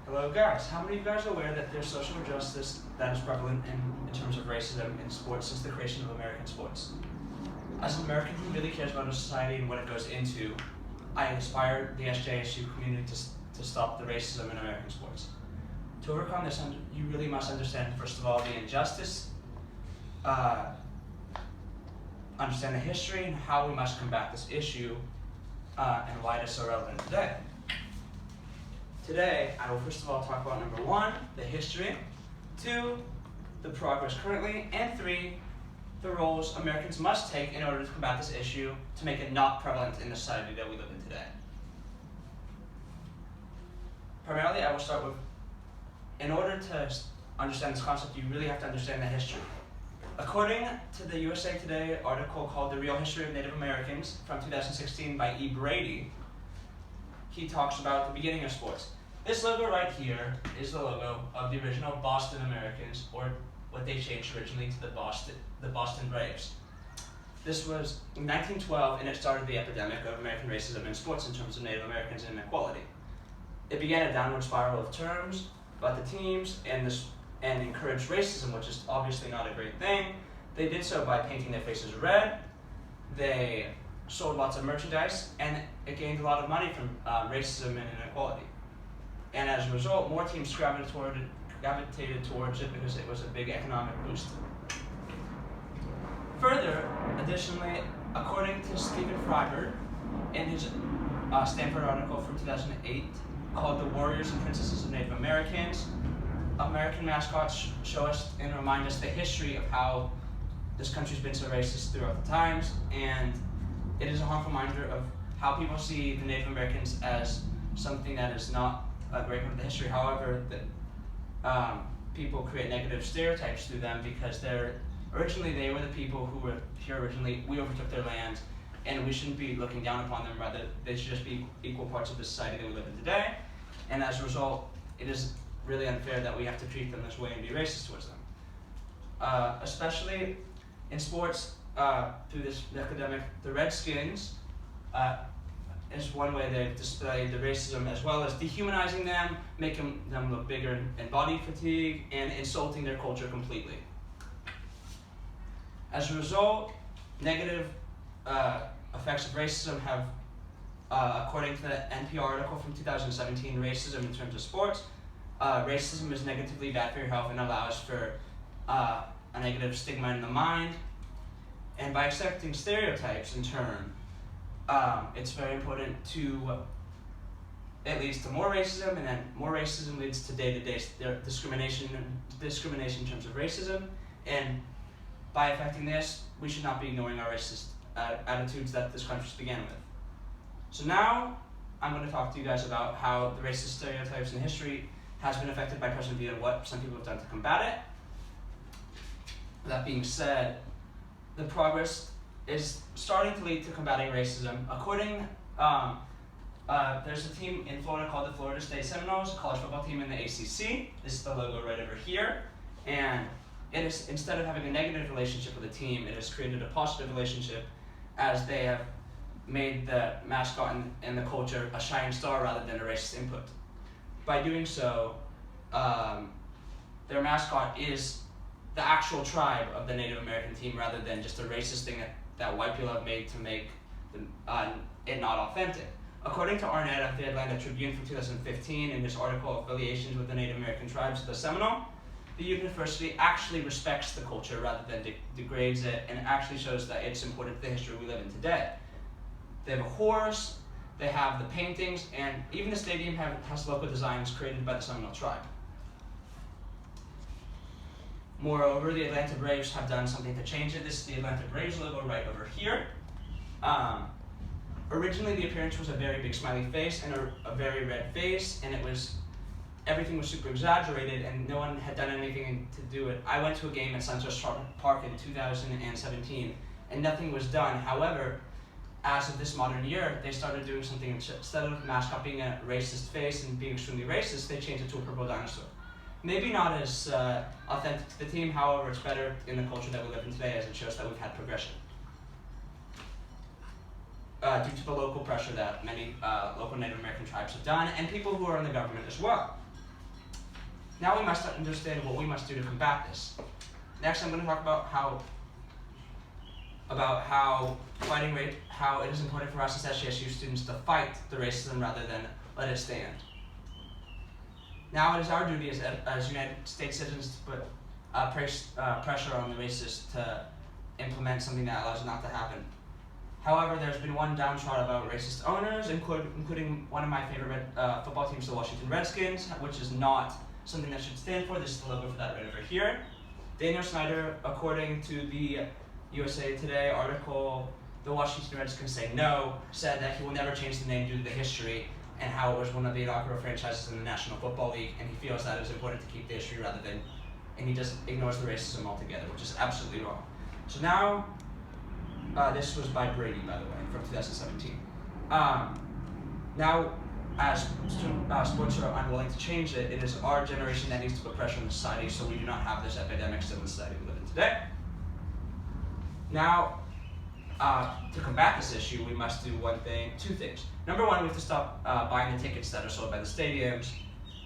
Hello guys, how many of you guys are aware that there's social injustice that is prevalent in terms of racism in sports since the creation of American sports? As an American who really cares about our society and what it goes into, I inspire the SJSU community to stop the racism in American sports. To overcome this, you really must understand, first of all, the injustice, understand the history and how we must combat this issue, and why it is so relevant today. Today, I will first of all talk about number 1, the history, 2, the progress currently, and 3, the roles Americans must take in order to combat this issue to make it not prevalent in the society that we live in today. Primarily, I will start with, in order to understand this concept, you really have to understand the history. According to the USA Today article called The Real History of Native Americans from 2016 by E. Brady, he talks about the beginning of sports. This logo right here is the logo of the original Boston Americans, or what they changed originally to the Boston Braves. This was in 1912, and it started the epidemic of American racism in sports in terms of Native Americans and inequality. It began a downward spiral of terms about the teams and encouraged racism, which is obviously not a great thing. They did so by painting their faces red. They sold lots of merchandise, and it gained a lot of money from racism and inequality. And as a result, more teams gravitated towards it because it was a big economic boost. Additionally, according to Stephen Freiberg, in his Stanford article from 2008 called The Warriors and Princesses of Native Americans, American mascots show us and remind us the history of how this country's been so racist throughout the times, and it is a harmful reminder of how people see the Native Americans as something that is not a great part of the history. However, people create negative stereotypes through them because originally they were the people who were here originally. We overtook their land, and we shouldn't be looking down upon them. Rather, they should just be equal parts of the society that we live in today. And as a result, it is really unfair that we have to treat them this way and be racist towards them. Especially in sports, through this epidemic, the Redskins is one way they've displayed the racism, as well as dehumanizing them, making them look bigger in body fatigue, and insulting their culture completely. As a result, negative effects of racism have, according to the NPR article from 2017, Racism in Terms of Sports, racism is negatively bad for your health and allows for a negative stigma in the mind. And by accepting stereotypes in turn, it's very important it leads to more racism, and then more racism leads to day-to-day discrimination in terms of racism. And by affecting this, we should not be ignoring our racist attitudes that this country began with. So now, I'm going to talk to you guys about how the racist stereotypes in history has been affected by President Villa and what some people have done to combat it. That being said, the progress is starting to lead to combating racism. There's a team in Florida called the Florida State Seminoles, a college football team in the ACC. This is the logo right over here. And it is, instead of having a negative relationship with the team, it has created a positive relationship, as they have made the mascot and the culture a shining star rather than a racist input. By doing so, their mascot is the actual tribe of the Native American team, rather than just a racist thing that white people have made to make it not authentic. According to Arnett of the Atlanta Tribune from 2015, in his article Affiliations with the Native American Tribes of the Seminole, the university actually respects the culture rather than degrades it, and actually shows that it's important to the history we live in today. They have a horse, they have the paintings, and even the stadium has local designs created by the Seminole tribe. Moreover, the Atlanta Braves have done something to change it. This is the Atlanta Braves logo right over here. Originally, the appearance was a very big smiley face and a very red face, and everything was super exaggerated, and no one had done anything to do it. I went to a game at Sunset Park in 2017, and nothing was done. However, as of this modern year, they started doing something. Instead of the mascot being a racist face and being extremely racist, they changed it to a purple dinosaur. Maybe not as authentic to the team, however, it's better in the culture that we live in today, as it shows that we've had progression. Due to the local pressure that many local Native American tribes have done, and people who are in the government as well. Now we must understand what we must do to combat this. Next, I'm going to talk about how it is important for us as SJSU students to fight the racism rather than let it stand. Now it is our duty as United States citizens to put pressure on the racists to implement something that allows it not to happen. However, there's been one downtrodden about racist owners, including one of my favorite football teams, the Washington Redskins, which is not something that should stand for. This is the logo for that right over here. Daniel Snyder, according to the USA Today article, the Washington Redskins say no, said that he will never change the name due to the history and how it was one of the inaugural franchises in the National Football League, and he feels that it is important to keep the history and he just ignores the racism altogether, which is absolutely wrong. So now, this was by Brady, by the way, from 2017. Now, as sports are unwilling to change it, it is our generation that needs to put pressure on the society so we do not have this epidemic still in the society we live in today. Now, to combat this issue, we must do two things. Number one, we have to stop buying the tickets that are sold by the stadiums.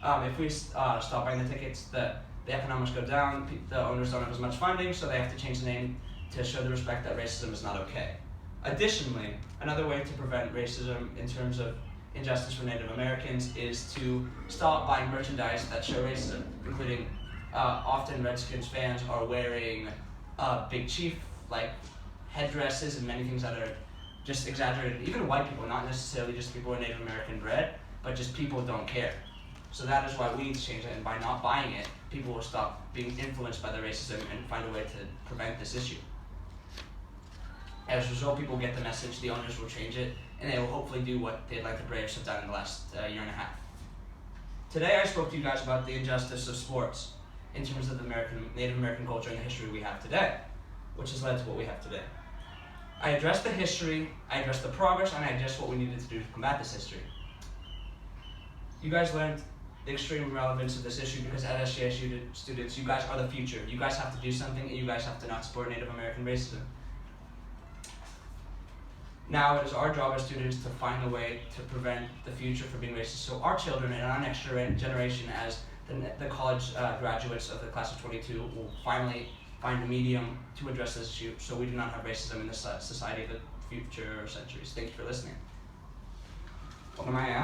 If we stop buying the tickets, the economics go down, the owners don't have as much funding, so they have to change the name to show the respect that racism is not okay. Additionally, another way to prevent racism in terms of injustice for Native Americans is to stop buying merchandise that show racism, including often Redskins fans are wearing Big Chief like headdresses and many things that are just exaggerated. Even white people, not necessarily just people with Native American bred, but just people don't care. So that is why we need to change it, and by not buying it, people will stop being influenced by the racism and find a way to prevent this issue. As a result, people get the message, the owners will change it, and they will hopefully do what they'd like the Braves have done in the last year and a half. Today I spoke to you guys about the injustice of sports in terms of the Native American culture and the history we have today, which has led to what we have today. I addressed the history, I addressed the progress, and I addressed what we needed to do to combat this history. You guys learned the extreme relevance of this issue because as SJSU students, you guys are the future. You guys have to do something, and you guys have to not support Native American racism. Now it is our job as students to find a way to prevent the future from being racist, so our children and our next generation, as the college graduates of the class of 22, will finally find a medium to address this issue so we do not have racism in the society of the future centuries. Thank you for listening. What am I at?